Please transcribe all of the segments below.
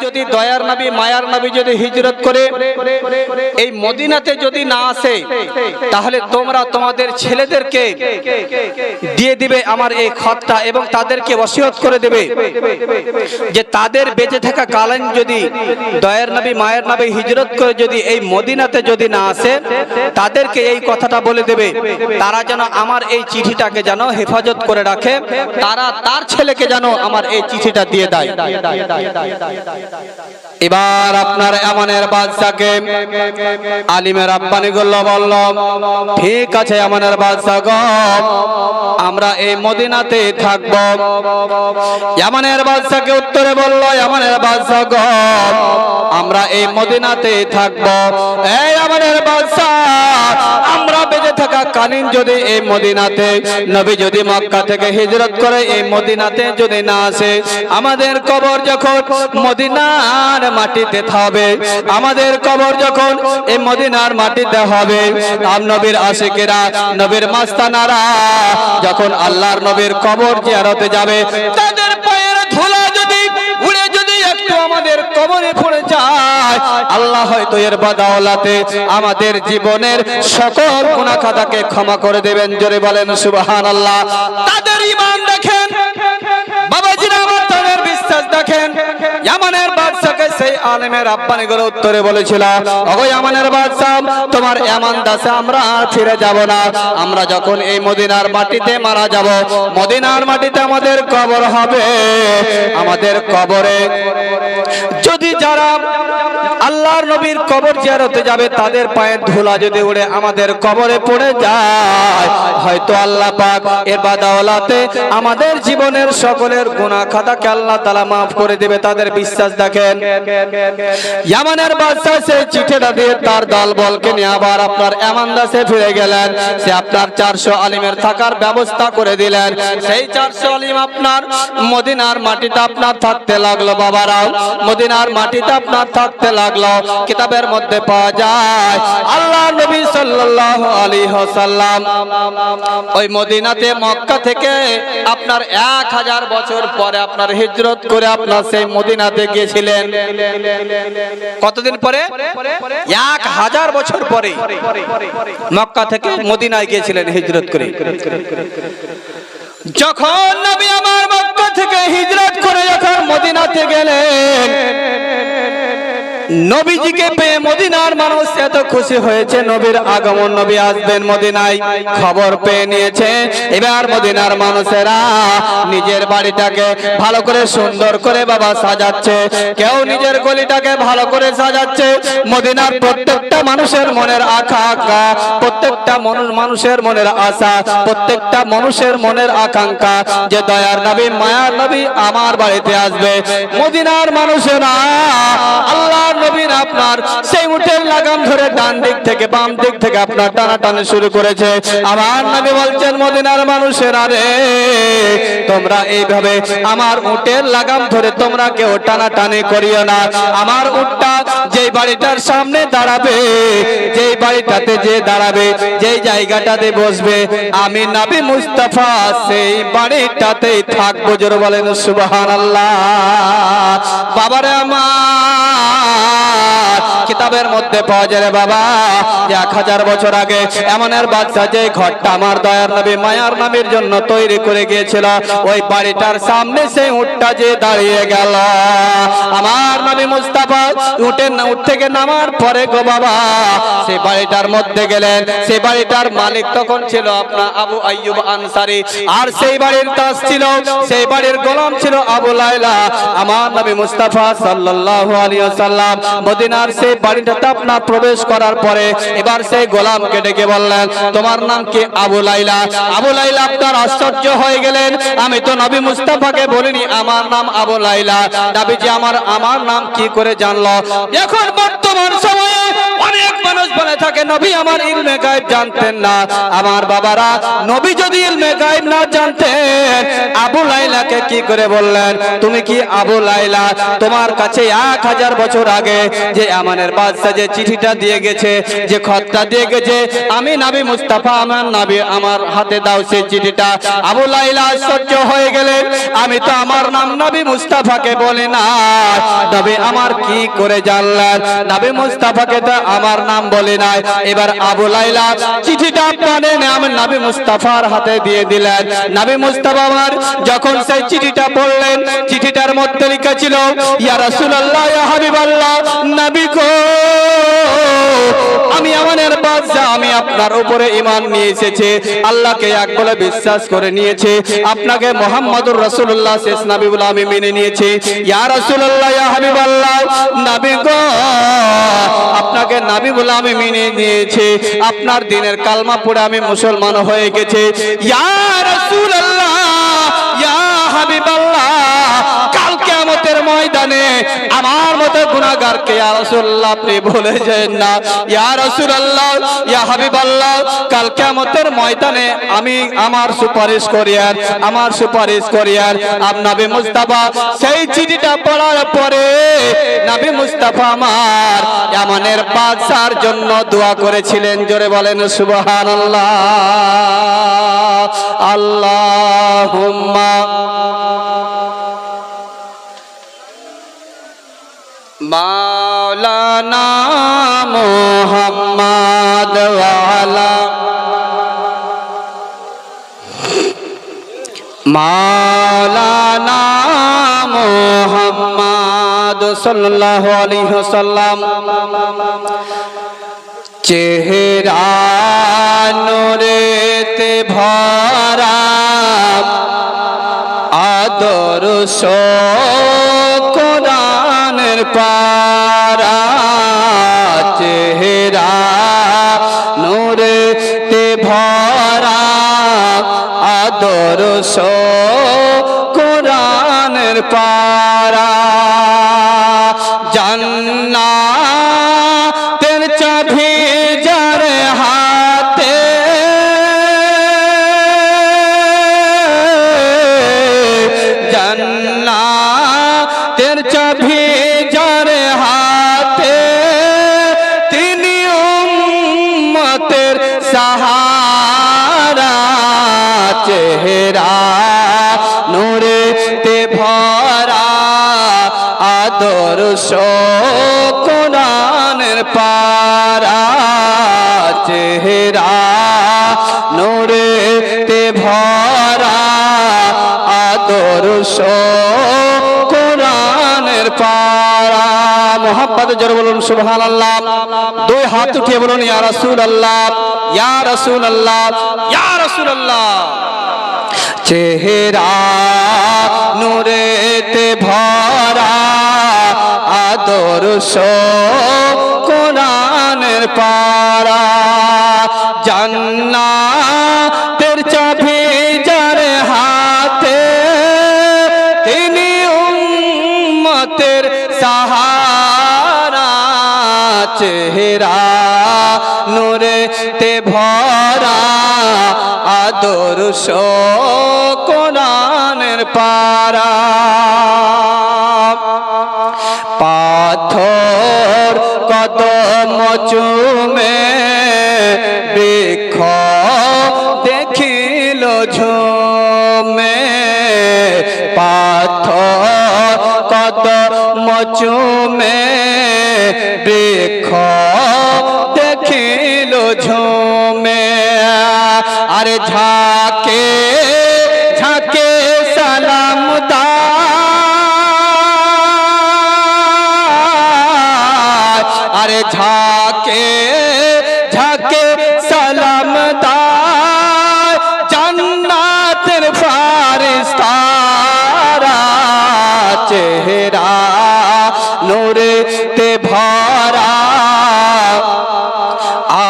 যদি দয়ার নবী মায়ার নবী যদি হিজরত করে এই মদিনাতে যদি না আসে, তাহলে তোমরা তোমাদের ছেলেদেরকে দিয়ে দিবে আমার এই খতটা এবং তাদেরকে ওসিয়ত করে দেবে যে তাদের বেঁচে থাকা কালীন যদি দয়ার নবী মায়ের নবী হিজরত করে যদি এই মদিনাতে যদি না আসে, তাদেরকে এই কথাটা বলে দেবে তারা যেন আমার এই চিঠিটাকে যেন হেফাজত করে রাখে, তারা তার ছেলেকে যেন আমার এই চিঠিটা দিয়ে দেয়। এবার আপনার এমনের বাদশাকে আলিমের রাব্বানি বলল, ঠিক আছে এমনের বাদশা গো, আমরা এই মদিনাতে থাকব। এমনের বাদশাকে উত্তরে বলল, এমনের বাদশা গো, আমরা এই মদিনাতে থাকব। এই এমনের বাদশা, আমরা বেঁচে থাকা কালীন যদি এই মদিনাতে নবী যদি মক্কা থেকে হিজরত করে এই মদিনাতে যদি না আসে, আমাদের কবর যখন মদিনার মাটিতে হবে, আমাদের কবর যখন এই মদিনার মাটিতে হবে, নবীর আশিকেরা নবীর মাস্তানারা যখন আল্লাহর নবীর কবর জিয়ারতে যাবে, তাদের পায়ের ধুলা যদি উড়ে যদি একটু আমাদের কবরে পড়ে যায়, আল্লাহ হয়তো এর বদৌলতে আমাদের জীবনের সকল গুনাহ খাতাকে ক্ষমা করে দেবেন। জোরে বলেন সুবহানাল্লাহ। তাদের ঈমান দেখেন বাবাজিরা, আমার তাদের বিশ্বাস দেখেন। ইয়ামানের বাদশাকে সেই আলেমের রাব্বানি গুলো উত্তরে বলেছিল, ওগো ইয়ামানের বাদশা, তোমার এমন দাসে আমরা আর ফিরে যাব না। আমরা যখন এই মদিনার মাটিতে মারা যাব, মদিনার মাটিতে আমাদের কবর হবে। আমাদের কবরে যদি যারা আল্লাহর নবীর কবর জিয়ারতে যাবে, তাদের পায়ের ধুলা যদি উড়ে আমাদের কবরে পড়ে যায়, হয়তো আল্লাহ পাক এর বদৌলতে আমাদের জীবনের সকলের গুনাহ খাতাকে আল্লাহ তাআলা maaf করে দেবে। তাদের বিশ্বাস দেখেন। ইয়ামানের বাদশা সেই চিঠিটা দিয়ে তার দলবলকে নিয়ে আবার আপনার ইয়ামান দেশে ফিরে গেলেন। সে আপনার 400 আলিমের থাকার ব্যবস্থা করে দিলেন। সেই 400 আলিম আপনার মদিনার মাটিতে আপনার থাকতে লাগলো। বাবারাও, মদিনার মাটিতে আপনার থাকতে লাগলো। কিতাবের মধ্যে পাওয়া যায় আল্লাহ নবী সাল্লাল্লাহু আলাইহি ওয়াসাল্লাম ওই মদিনাতে মক্কা থেকে আপনার 1000 বছর পরে আপনার হিজরত করে আপনার সেই মদিনাতে গিয়েছিলেন। কতদিন পরে? 1000 বছর পরে মক্কা থেকে মদিনায় গিয়েছিলেন হিজরত করে। যখন নবী আমার মক্কা থেকে হিজরত করে যখন মদিনাতে গেলেন, নবীজিকে পেয়ে মদিনার মানুষ এত খুশি হয়েছে, নবীর আগমন, নবী আসবেন মদিনায় খবর পেয়ে নিয়েছে। এবার মদিনার মানুষেরা নিজের বাড়িটাকে ভালো করে সুন্দর করে বাবা সাজাচ্ছে, কেউ নিজের গলিটাকে ভালো করে সাজাচ্ছে। মদিনার প্রত্যেকটা মানুষের মনের আকাঙ্ক্ষা, প্রত্যেকটা মানুষের মনের আশা, প্রত্যেকটা মানুষের মনের আকাঙ্ক্ষা যে দয়ার নবী মায়ার নবী আমার বাড়িতে আসবে। মদিনার মানুষেরা আল্লাহ নবীর আপনার সেই উটের লাগাম ধরে ডান দিক থেকে বাম দিক থেকে আপনার টানাটানি শুরু করেছে। আমার নবী বলছেন, মদিনার মানুষেরা রে, তোমরা এইভাবে আমার উটের লাগাম ধরে তোমরা কেউ টানাটানি করিও না। আমার উটটা যেই বাড়িটার সামনে দাঁড়াবে, যেই বাড়িটাতে যে দাঁড়াবে, যেই জায়গাটাতে বসবে, আমি নবী মুস্তাফা সেই বাড়িটাতেই থাকবো। জোরে বলেন সুবহানাল্লাহ। বাবারে আমার কিতাবের মধ্যে পাওয়া যায় বাবা, 1000 বছর আগে এমনের বাদশা যে ঘরটা আমার দয়ার নবী মায়ার নবীর জন্য তৈরি করে গিয়েছিল, ওই বাড়িটার সামনে সেই উটটা যে দাঁড়িয়ে গেল। আমার নবী মুস্তাফা উট থেকে নামার পরে গো বাবা সেই বাড়িটার মধ্যে গেলেন। সেই বাড়িটার মালিক তখন ছিল আপনার আবু আইয়ুব আনসারী, আর সেই বাড়ির দাস ছিল, সেই বাড়ির গোলাম ছিল আবু লাইলা। আমার নবী মুস্তাফা সাল্লাল্লাহু আলাইহি ওয়াসাল্লাম মদিনার সেই বাড়িটাতে আপনার প্রবেশ করার পরে এবার সেই গোলামকে ডেকে বললেন, তোমার নাম কি? আবু লাইলা। আবু লাইলা আপনার আশ্চর্য হয়ে গেলেন, আমি তো নবী মুস্তাফাকে বলিনি আমার নাম আবু লাইলা, নবীজি আমার নাম কি করে জানলো? এখন বর্তমান সময়ে অনেক মানুষ বলে থাকে নবী আমার ইলমে গায়েব জানতেন না। আমার বাবারা, নবী যদি ইলমে গায়েব না জানতেন, আবু লাইলাকে কি করে বললেন তুমি কি আবু লাইলা? তোমার কাছে 1000 বছর আগে যে আমানের বাদশা যে চিঠিটা দিয়ে গেছে, যে খতটা দিয়ে গেছে, আমি নবী মুস্তাফা আমার নবী আমার হাতে দাও সেই চিঠিটা। আবু লাইলা আশ্চর্য হয়ে গেলেন, আমি তো আমার নাম নবী মুস্তাফাকে বলি না, নবী আমার কি করে জানলেন? নবী মুস্তাফাকে তো আমার নাম বলি নাই। এবার আবু লাইলা চিঠিটা পানে নাম নবী মুস্তাফার হাতে দিয়ে দিলেন। নবী মুস্তাফা আমার যখন সেই চিঠিটা পড়লেন, চিঠিটার মধ্যে লেখা ছিল ইয়া রাসূলুল্লাহ ইয়া হাবিবাল্লাহ, নবী গো আমি আমানের বাদশা, আমি আপনার উপরে ঈমান নিয়ে এসেছি, আল্লাহকে এক বলে বিশ্বাস করে নিয়েছি, আপনাকে মুহাম্মদুর রাসূলুল্লাহ শেষ নবী বলে আমি মেনে নিয়েছি। ইয়া রাসূলুল্লাহ ইয়া হাবিবাল্লাহ, নবী গো আপনাকে নবী বলে আমি মেনে নিয়েছি, আপনার দিনের কালমা পড়ে আমি মুসলমান হয়ে গেছি। ইয়া রাসূলুল্লাহ ইয়া হাবিবাল্লাহ, কাল কিয়ামতের ময়দানে আমার মতো গুনাহগারকে ইয়া রাসূলুল্লাহ আপনি ভুলে যান না। ইয়া রাসূলুল্লাহ ইয়া হাবিবাল্লাহ, কাল কিয়ামতের ময়দানে আমি আমার সুপারিশ করিয়ার, আমার সুপারিশ করিয়ার। নবী মুস্তাফা সেই চিঠিটা পড়ার পরে নবী মুস্তাফা আমার ইয়ামানের বাদশার জন্য দোয়া করেছিলেন। জোরে বলেন সুবহানাল্লাহ। আল্লাহুম্মা মাওলানা মুহাম্মদ ওয়া আলা মাওলানা মুহাম্মদ সাল্লাল্লাহু আলাইহি ওয়াসাল্লাম। চেহারা নূরেতে ভরা আদর্শ কোরআনের পারা, চেহারা নূরেতে ভরা আদর্শ কোরআনের পারা, জান্নাতের চাবি যার হাতে, জান্নাতের চাবি যার হাতে, তিনি উম্মতের সাহারা, চেহারা নূরেতে ভরা আদর্শ কোরআনের পারা, চেহারা নূরেতে ভরা আদর্শ কোরআনের পারা। মোহাম্মদ জোরে বলুন সুবহানাল্লাহ। দুই হাত উঠিয়ে বলুন ইয়া রাসূলুল্লাহ ইয়া রাসূলুল্লাহ ইয়া রাসূলুল্লাহ। চেহারা নূরেতে ভরা আদর্শ কোরআনের পারা, জান্নাতের চাবি যার হাতে, তিনি উম্মতের সাহারা, চেহারা নূরেতে ভরা আদর্শ কোরআনের পারা। পাথর কদম চুমে বৃক্ষ দেখিল ঝুমে, পাথর কদম চুমে বৃক্ষ দেখিল ঝুমে, আরে ঝাঁকে ঝাঁকে সালাম দায়, আরে ঝাঁকে ঝাঁকে সালাম দায়, জান্নাতের ফারিস্তারা, চেহারা নূরেতে ভরা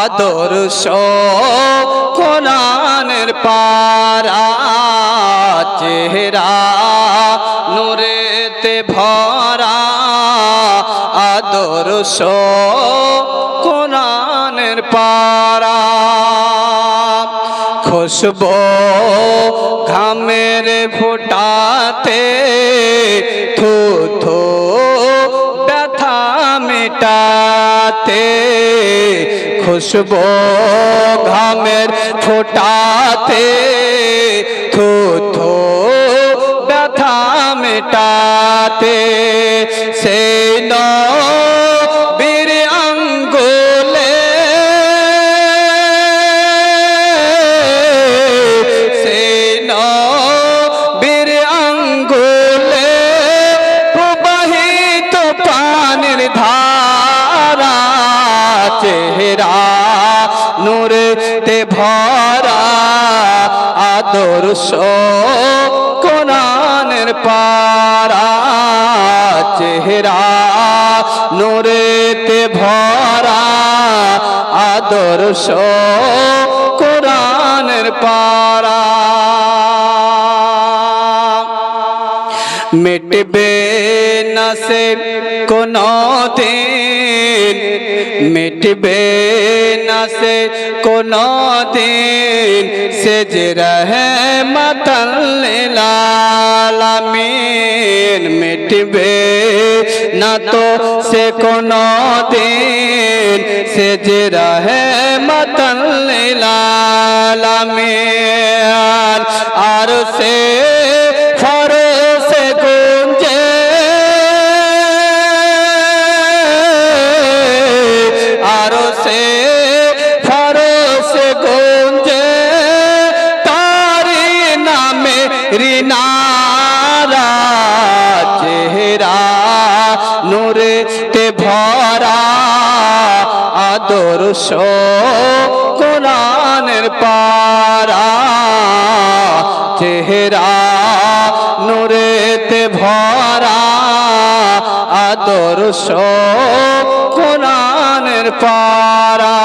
আদর্শ কোরআনের পারা, চেহারা নূরেতে ভরা আদর্শ কোরআন খুশবু ঘামের ফোঁটাতে থু থু ব্যথা মেটাতে, খুশবু ঘামের ফোঁটাতে থু থু ব্যথা মেটাতে, সেই নবীর আঙ্গুলে সেই নবীর আঙ্গুলে প্রবাহিত পানির ধারা, চেহারা নূরেতে ভরা আদর্শ কোরআনের পারা, চেহারা নূরেতে ভরা আদর্শ কোরআনের পারা। মিটবে না সে কোনো দিন, মিটবে না সে কোনো দিন, সে যে রহমতুল লিল আলামিন। মিটবে না তো সে কোনো দিন, সে যে রহমতুল লিল আলামিন। আর সে ফরসে গুঞ্জে, আর সে ফরসে গুঞ্জে তারি নামে রিনারা, চেহারা নূরেতে ভরা আদর্শ কোরআনের পারা, চেহারা নূরেতে ভরা আদর্শ কোরআনের পারা।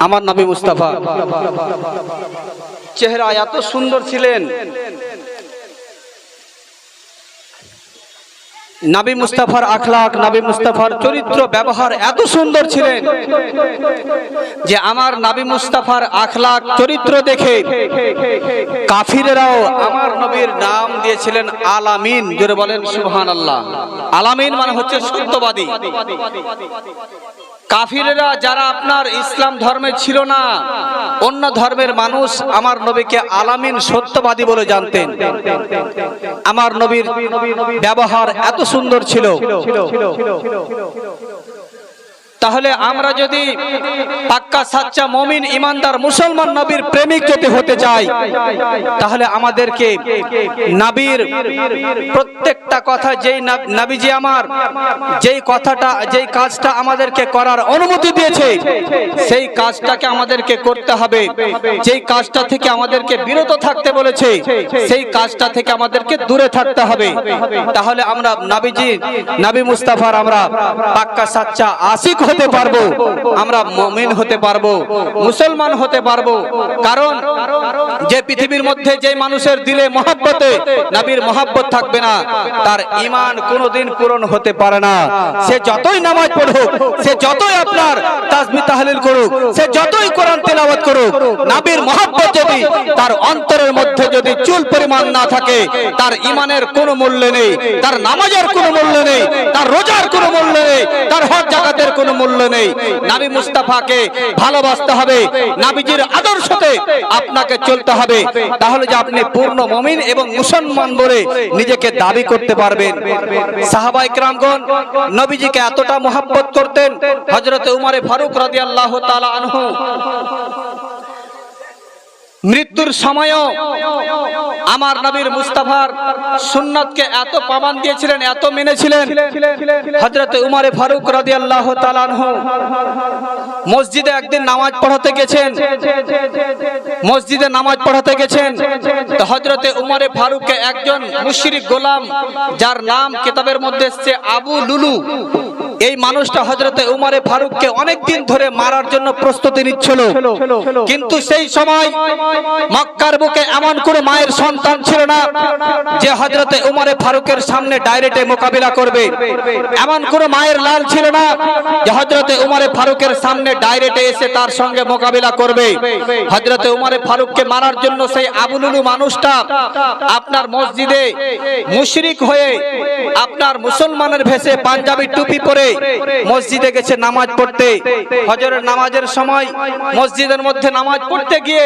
আমার নবী মুস্তাফা চেহারা এত সুন্দর ছিলেন, নবী মুস্তাফার আখলাক, নবী মুস্তাফার চরিত্র ব্যবহার এত সুন্দর ছিলেন যে আমার নবী মুস্তাফার আখলাক চরিত্র দেখে কাফিরেরাও আমার নবীর নাম দিয়েছিলেন আলামিন। জোরে বলেন সুবহানাল্লাহ। আলামিন মানে হচ্ছে সত্যবাদী। কাফিরেরা যারা আপনার ইসলাম ধর্মে ছিল না, অন্য ধর্মের মানুষ আমার নবীকে আলামিন সত্যবাদী বলে জানতেন। আমার নবীর ব্যবহার এত সুন্দর ছিল। তাহলে আমরা যদি পাক্কা সাচ্চা মুমিন ইমানদার মুসলমান নবীর প্রেমিক যদি হতে চাই, তাহলে আমাদেরকে নবীর প্রত্যেকটা কথা, যেই নবীজি আমার যেই কথাটা, যেই কাজটা আমাদেরকে করার অনুমতি দিয়েছে, সেই কাজটাকে আমাদেরকে করতে হবে। যেই কাজটা থেকে আমাদেরকে বিরত থাকতে বলেছে, সেই কাজটা থেকে আমাদেরকে দূরে থাকতে হবে। তাহলে আমরা নবী মুস্তাফার আমরা পাক্কা সাচ্চা আশিক হতে পারবো, আমরা মুমিন হতে পারবো, মুসলমান হতে পারবো। কারণ যে পৃথিবীর মধ্যে যে মানুষের দিলে মহব্বতে নবীর মহব্বত থাকবে না, তার ঈমান কোনোদিন পূরণ হতে পারে না। সে যতই নামাজ পড়ুক, সে যতই আপনার তাসবিহ তাহলিল করুক, সে যতই কোরআন তেলাওয়াত করুক, নবীর মহব্বত যদি তার অন্তরের মধ্যে যদি চুল পরিমাণ না থাকে, তার ঈমানের কোনো মূল্য নেই, তার নামাজের কোনো মূল্য নেই, তার রোজার কোনো মূল্য নেই, তার হজ যাকাতের কোনো মূল্য নেই। নবী মুস্তাফাকে ভালোবাসতে হবে, নবীজির আদর্শতে আপনাকে চলতে হবে। তাহলে যে আপনি পূর্ণ মুমিন এবং মুসলমান বলে নিজেকে দাবি করতে পারবেন। সাহাবায়ে কেরামগণ নবীজিকে এতটা মহব্বত করতেন, হযরত উমর ফারুক রাদিয়াল্লাহু তাআলা আনহু মৃত্যুর সময়ও আমার নবীর মুস্তাফার সুন্নাতকে এত পামান দিয়েছিলেন, এত মেনেছিলেন। হযরত উমর ফারুক রাদিয়াল্লাহু তাআলা আনহু মসজিদে একদিন নামাজ পড়াতে গেছেন, মসজিদে নামাজ পড়াতে গেছেন। তো হযরত উমর ফারুককে একজন মুশরিক গোলাম, যার নাম কিতাবের মধ্যে এসেছে আবু লুলু, এই মানুষটা হযরতে উমরে ফারুককে অনেক দিন ধরে মারার জন্য প্রস্তুতি নিচ্ছিল, কিন্তু সেই সময় মক্কার বুকে এমন কোন মায়ের সন্তান ছিল না যে হযরতে উমরে ফারুকের সামনে ডাইরেক্টে মোকাবিলা করবে। এমন কোন মায়ের লাল ছিল না যে হযরতে উমরে ফারুকের সামনে ডাইরেক্টে এসে তার সঙ্গে মোকাবিলা করবে। হযরতে উমরে ফারুককে মারার জন্য সেই আবু লুলু মানুষটা আপনার মসজিদে মুশরিক হয়ে আপনার মুসলমানের ভেষে পাঞ্জাবি টুপি পরে মসজিদে গেছে নামাজ পড়তে। ফজরের নামাজের সময় মসজিদের মধ্যে নামাজ পড়তে গিয়ে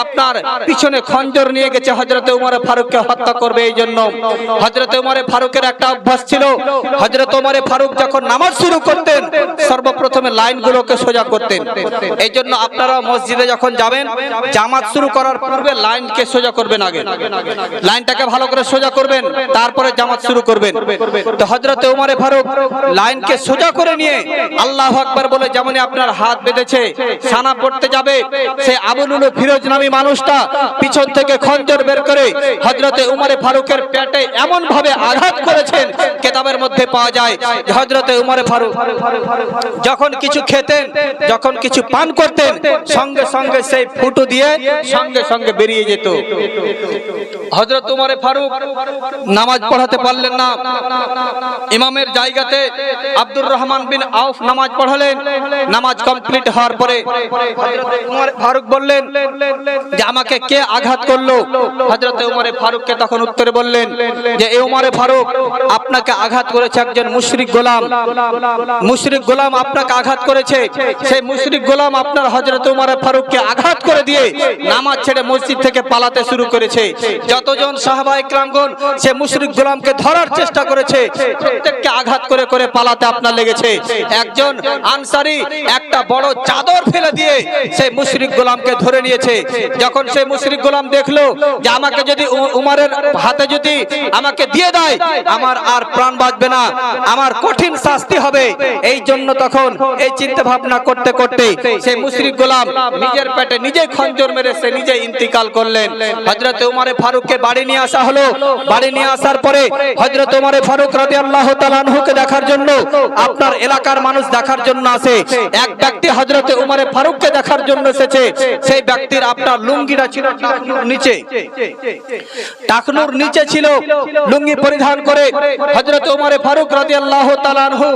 আপনার পিছনে খঞ্জর নিয়ে গেছে হযরতে উমরে ফারুককে হত্যা করবে। এই জন্য হযরতে উমরে ফারুকের একটা অভ্যাস ছিল, হযরত উমরে ফারুক যখন নামাজ শুরু করতেন সর্বপ্রথমে লাইনগুলোকে সোজা করতেন। এই জন্য আপনারা মসজিদে যখন যাবেন জামাত শুরু করার পূর্বে লাইনকে সোজা করবেন, আগে লাইনটাকে ভালো করে সোজা করবেন, তারপরে জামাত শুরু করবেন। তো হযরতে উমরে ফারুক লাইনকে সোজা করে নিয়ে আল্লাহু আকবার বলে যেমনই আপনার হাত বেঁধেছে সানা পড়তে যাবে, সেই আবু লুলু ফিরোজ নামী মানুষটা পিছন থেকে খঞ্জর বের করে হযরতে উমরে ফারুকের পেটে এমন ভাবে আঘাত করেছেন, কিতাবের মধ্যে পাওয়া যায় হযরতে উমরে ফারুক যখন কিছু খেতেন, যখন কিছু পান করতেন, সঙ্গে সঙ্গে সেই ফুটো দিয়ে সঙ্গে সঙ্গে বেরিয়ে যেত। হযরত উমরে ফারুক নামাজ পড়াতে পারলেন না, ইমামের জায়গাতে আব্দুর রহমান বিন আউফ নামাজ পড়ালেন। নামাজ কমপ্লিট হওয়ার পরে হযরত উমরে ফারুক বললেন যে আমাকে কে আঘাত করলো? হযরত উমরে ফারুককে তখন উত্তরে বললেন যে এ উমরে ফারুক, আপনাকে আঘাত করেছে একজন মুশরিক গোলাম, মুশরিক গোলাম আপনাকে আঘাত করেছে। সেই মুশরিক গোলাম আপনার হযরত উমরে ফারুককে আঘাত করে দিয়ে নামাজ ছেড়ে মসজিদ থেকে পালাতে শুরু করেছে। যতজন সাহাবায়ে কেরামগণ সে মুশরিক গোলামকে ধরার চেষ্টা করেছে, প্রত্যেককে আঘাত করে করে পালাতে আপনার লেগেছে। একজন আনসারী একটা বড় চাদর ফেলে দিয়ে সেই মুশরিক গোলামকে ধরে নিয়েছে। যখন সেই মুশরিক গোলাম দেখলো যে আমাকে যদি উমরের হাতে যদি আমাকে দিয়ে দেয় আমার আর প্রাণ বাঁচবে না, আমার কঠিন শাস্তি হবে, এই জন্য তখন এই চিন্তা ভাবনা করতে করতে সেই মুশরিক গোলাম নিজের পেটে নিজে খঞ্জর মেরে সে নিজে ইন্তিকাল করলেন। হযরত উমরে ফারুককে বাড়ি নিয়ে আসা হলো। বাড়ি নিয়ে আসার পরে হযরত উমরে ফারুক রাদিয়াল্লাহু তাআলা আনহুকে দেখার জন্য আপনার এলাকার মানুষ দেখার জন্য আসে। এক ব্যক্তি হযরত উমরে ফারুককে দেখার জন্য এসেছে। সেই ব্যক্তির আপনার লুঙ্গিটা ছিল টাকনুর নিচে, টাকনুর নিচে ছিল লুঙ্গি পরিধান করে হযরত উমরে ফারুক রাদিয়াল্লাহু তাআলা আনহু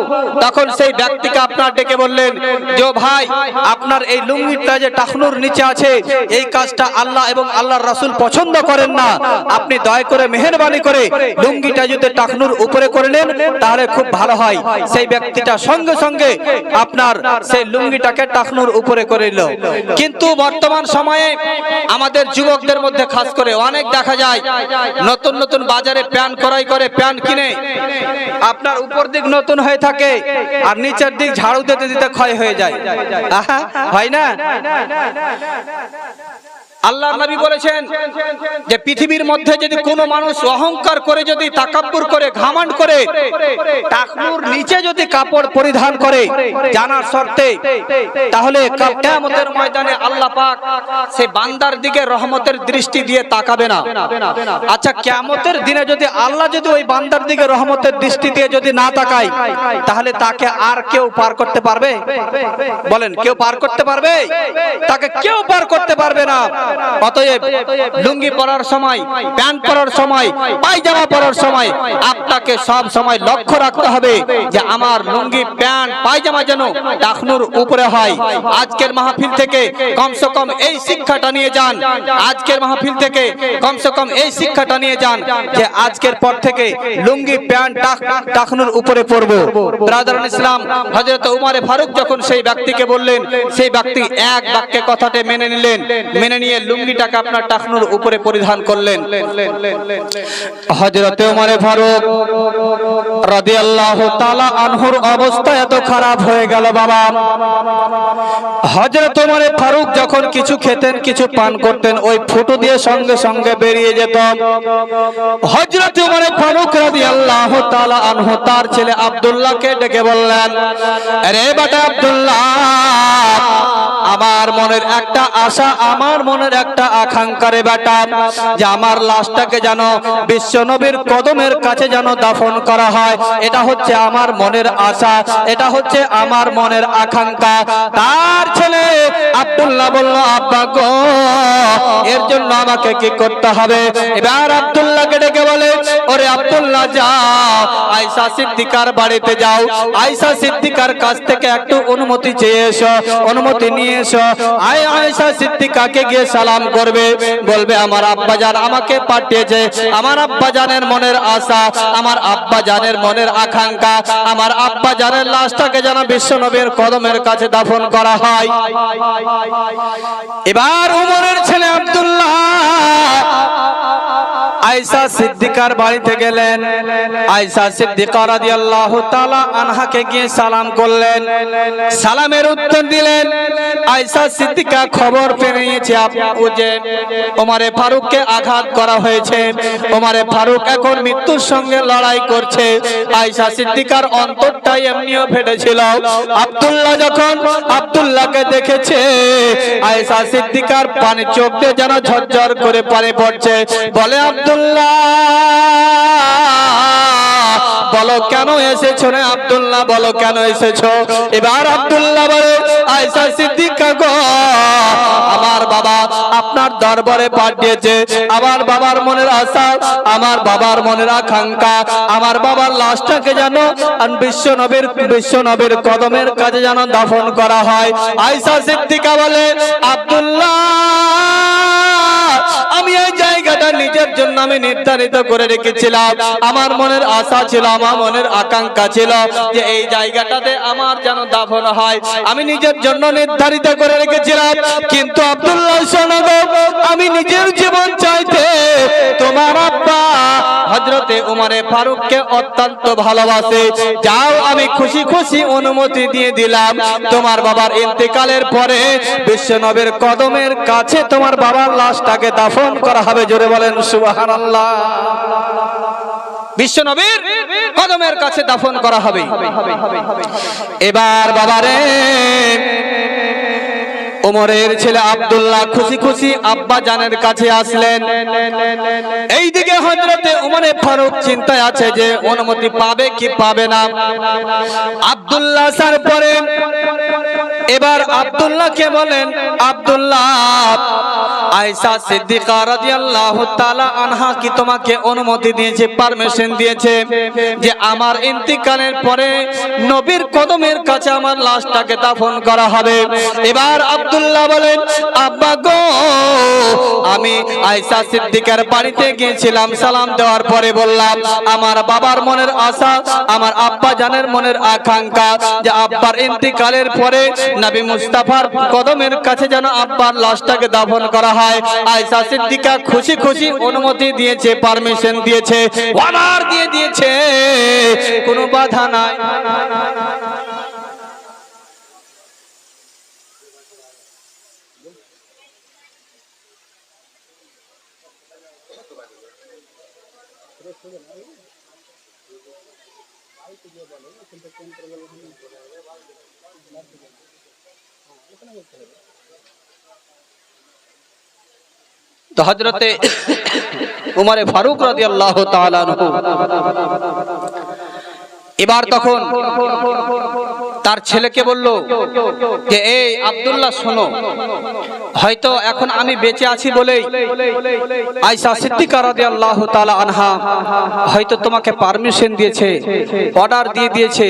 তখন সেই ব্যক্তিকে আপনার ডেকে বললেন যে ভাই, আপনার এই লুঙ্গিটা যে টাকনুর নিচে আছে এই কাজটা আল্লাহ এবং আল্লাহর রাসূল পছন্দ করেন না, আপনি দয়া করে মেহেরবানি করে লুঙ্গিটা যদি টাকনুর উপরে করে নেন তাহলে খুব ভালো হয়। সেই ব্যক্তিটা সঙ্গে সঙ্গে আপনার সেই লুঙ্গিটাকে টাকনুর উপরে করে নিল। কিন্তু বর্তমান সময়ে আমাদের যুবকদের মধ্যে খাস করে অনেক দেখা যায় নতুন নতুন বাজারে প্যান্ট ক্রয় করে প্যান্ট কিনে আপনার উপর দিক নতুন হয়ে থাকে আর নিচের দিক ঝাড়ু দিতে দিতে ক্ষয় হয়ে যায়, হয় না? আল্লাহর নবী বলেছেন যে পৃথিবীর মধ্যে যদি কোনো মানুষ অহংকার করে, যদি তাকাব্বুর করে, ঘামান্ড করে টাকনুর নিচে যদি কাপড় পরিধান করে জানার শর্তে, তাহলে কিয়ামতের ময়দানে আল্লাহ পাক সেই বান্দার দিকে রহমতের দৃষ্টি দিয়ে তাকাবে না। আচ্ছা, কিয়ামতের দিনে যদি আল্লাহ যদি ওই বান্দার দিকে রহমতের দৃষ্টি দিয়ে যদি না তাকায় তাহলে তাকে আর কেউ পার করতে পারবে? বলেন, কেউ পার করতে পারবে? তাকে কেউ পার করতে পারবে না। অতএব লুঙ্গি পরার সময়, প্যান্ট পরার সময়, পায়জামা পরার সময় আপনাকে সব সময় লক্ষ্য রাখতে হবে যে আমার লুঙ্গি, প্যান্ট, পায়জামা যেন টাকনুর উপরে হয়। আজকের মাহফিল থেকে কমসে কম এই শিক্ষাটা নিয়ে যান, আজকের মাহফিল থেকে কমসে কম এই শিক্ষাটা নিয়ে যান যে আজকের পর থেকে লুঙ্গি, প্যান্ট টাকনুর উপরে পরবো। ব্রাদারান ইসলাম, হযরত উমরে ফারুক যখন সেই ব্যক্তিকে বললেন, সেই ব্যক্তি এক বাক্যে কথাটা মেনে নিলেন। মেনে নিয়ে লুঙ্গিটাকে আপনার টাকনুর উপরে পরিধান করলেন। হযরত উমরে ফারুক রাদিয়াল্লাহু তাআলা আনহুর অবস্থা এত খারাপ হয়ে গেল বাবা। হযরত উমরে ফারুক যখন কিছু খেতেন, কিছু পান করতেন, ওই ফুটো দিয়ে সঙ্গে সঙ্গে বেরিয়ে যেত। হযরত উমরে ফারুক রাদিয়াল্লাহু তাআলা আনহু তার ছেলে আব্দুল্লাহকে ডেকে বললেন, আরে বেটা আব্দুল্লাহ, আমার মনের একটা আশা, আমার মনের একটা আকাঙ্ক্ষা রে বেটা, যে আমার লাশটাকে যেন বিশ্ব নবীর কদমের কাছে যেন দাফন করা হয়। এটা হচ্ছে আমার মনের আশা, এটা হচ্ছে আমার মনের আকাঙ্ক্ষা। তার ছেলে আব্দুল্লাহ বলল, আব্বা গো, এর জন্য আমাকে কি করতে হবে? এবার আব্দুল্লাহকে ডেকে বলে, ওরে আব্দুল্লাহ, যাও আয়েশা সিদ্দিকার বাড়িতে যাও, আয়েশা সিদ্দিকার কাছ থেকে একটু অনুমতি চেয়ে এসো, অনুমতি নিয়ে এসো। আয়েশা সিদ্দিকাকে গিয়ে সালাম করবে, বলবে আমার আব্বাজান আমাকে পাঠিয়েছে, আমার আব্বাজানের মনের আশা, আমার আব্বাজানের মনের আকাঙ্ক্ষা, আমার আব্বাজানের লাশটাকে যেন বিশ্বনবীর কদমের কাছে দাফন করা হয়। এবার ওমরের ছেলে আব্দুল্লাহ আয়েশা সিদ্দিকার বাড়িতে গেলেন। আয়েশা সিদ্দিকা রাদিয়াল্লাহু তাআলা আনহাকে গিয়ে সালাম করলেন, সালামের উত্তর দিলেন। আয়েশা সিদ্দিকা খবর পেয়ে নিয়েছে আপু যে ওমরে ফারুককে আঘাত করা হয়েছে, ওমরে ফারুক এখন মৃত্যুর সঙ্গে লড়াই করছে। আয়েশা সিদ্দিকার অন্তরটাই এমনিও ফেটেছিল। আব্দুল্লাহ যখন আব্দুল্লাহকে দেখেছে, আয়েশা সিদ্দিকার পানি চোখ দিয়ে যেন ঝরঝর করে পানি পড়ছে। বলে, আব্দুল্লাহ বলো কেন এসেছো রে? আব্দুল্লাহ বলো কেন এসেছো? এবার আব্দুল্লাহ বলে, আয়েশা সিদ্দিকা গো, আমার বাবা আপনার দরবারে পাঠিয়েছে, আমার বাবার মনের আশা, আমার বাবার মনের আকাঙ্ক্ষা, আমার বাবার লাশটাকে যেন বিশ্ব নবীর কদমের কাছে যেন দাফন করা হয়। আয়েশা সিদ্দিকা বলে, আব্দুল্লাহ আমি এই জায়গাটা নিজের জন্য আমি নির্ধারিত করে রেখেছিলাম, আমার মনের আশা ছিল, আমার মনের আকাঙ্ক্ষা ছিল যে এই জায়গাটাতে আমার যেন দাফন হয়, আমি নিজের জন্য নির্ধারিত করে রেখেছিলাম। কিন্তু আব্দুল্লাহ শোনো গো, আমি নিজের জীবন চাইতে তোমার আব্বা হযরতে ওমরে ফারুককে অত্যন্ত ভালোবাসে, যাও আমি খুশি খুশি অনুমতি দিয়ে দিলাম, তোমার বাবার ইন্তেকালের পরে বিশ্বনবীর কদমের কাছে তোমার বাবার লাশটাকে দাফন করা হবে। জোরে বলেন সুবহানাল্লাহ। বিশ্বনবীর কদমের কাছে দাফন করা হবে। এবার বাবারে ওমরের ছেলে আব্দুল্লাহ খুশি খুশি আব্বা জানের কাছে আসলেন। এইদিকে হযরতে ওমরে ফারুক চিন্তায় আছে যে অনুমতি পাবে কি পাবে না। আব্দুল্লাহ আসার পরে এবার আব্দুল্লাহকে বলেন, আব্দুল্লাহ আয়েশা সিদ্দিকা রাদিয়াল্লাহু তাআলা আনহা কি তোমাকে অনুমতি দিয়েছে, পারমিশন দিয়েছে যে আমার ইন্তিকালের পরে নবীর কদমের কাছে আমার লাশটাকে দাফন করা হবে? এবার আব্দুল্লাহ বলেন, আব্বা গো, আমি আয়েশা সিদ্দিকার বাড়িতে গিয়েছিলাম, সালাম দেওয়ার পরে বললাম আমার বাবার মনের আশা, আমার আব্বা জানের মনের আকাঙ্ক্ষা যে আব্বার ইন্তিকালের পরে নবী মুস্তাফার কদমের কাছে যেন আব্বার লাশটাকে দাফন করা হয়। আয়েশা সিদ্দিকা খুশি খুশি অনুমতি দিয়েছে, পারমিশন দিয়েছে, অর্ডার দিয়ে দিয়েছে, কোনো বাধা নাই। তো হযরতে উমরে ফারুক রাদিয়াল্লাহু তাআলা আনহু এবার তখন তার ছেলেকে বলল যে এই আব্দুল্লাহ শোনো, হয়তো এখন আমি বেঁচে আছি বলেই আয়েশা সিদ্দিকা রাদিয়াল্লাহু তাআলা আনহা হয়তো তোমাকে পারমিশন দিয়েছে, অর্ডার দিয়ে দিয়েছে,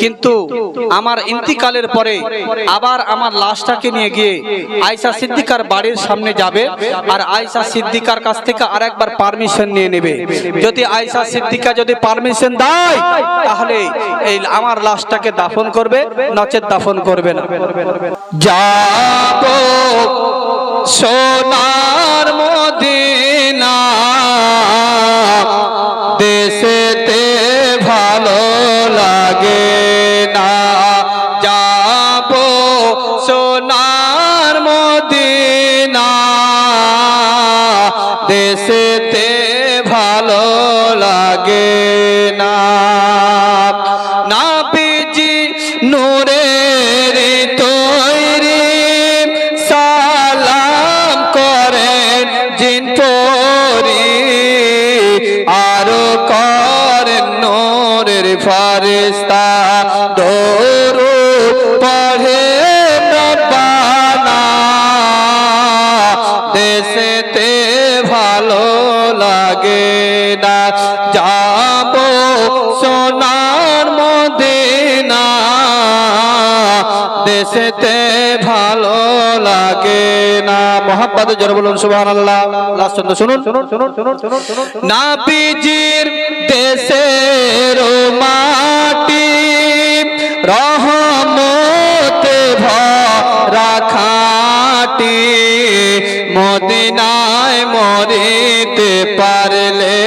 কিন্তু আমার ইন্তিকালের পরে আবার আমার লাশটাকে নিয়ে গিয়ে আয়েশা সিদ্দিকার বাড়ির সামনে যাবে আর আয়েশা সিদ্দিকার কাছ থেকে আরেকবার পারমিশন নিয়ে নেবে। যদি আয়েশা সিদ্দিকা যদি পারমিশন দেয় তাহলে এই আমার লাশটাকে দাফন করবে, নচেত দাফন করবে না। যাবো সোনার মদিনা, দেশেতে ভালো লাগে না, যাবো সোনার মদিনা, দেশেতে ভালো লাগে না। নূরের তৈরি করেন নূরের ফেরেশতা দরুদ পড়ে রব্বানা দেশেতে ভালো লাগে না যাব সোনার মদিনা দেশেতে ভালো লাগে না মোহাম্মদ জোরে বলুন সুবহানাল্লাহ লাস্ট চন্দ্র শুনুন নাবিজির দেশের মাটি রহমতে ভরা খাটি মদিনায় মরিতে পারলে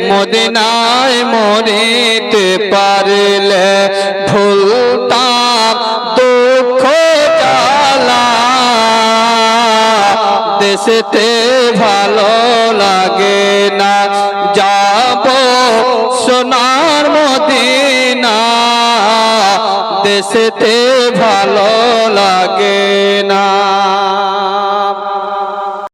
মদিনায় মরিতে পারলে ভুলতাম দুঃখ জ্বালা দেশেতে ভালো লাগে না যাব সোনার মদিনা দেশেতে ভালো লাগে না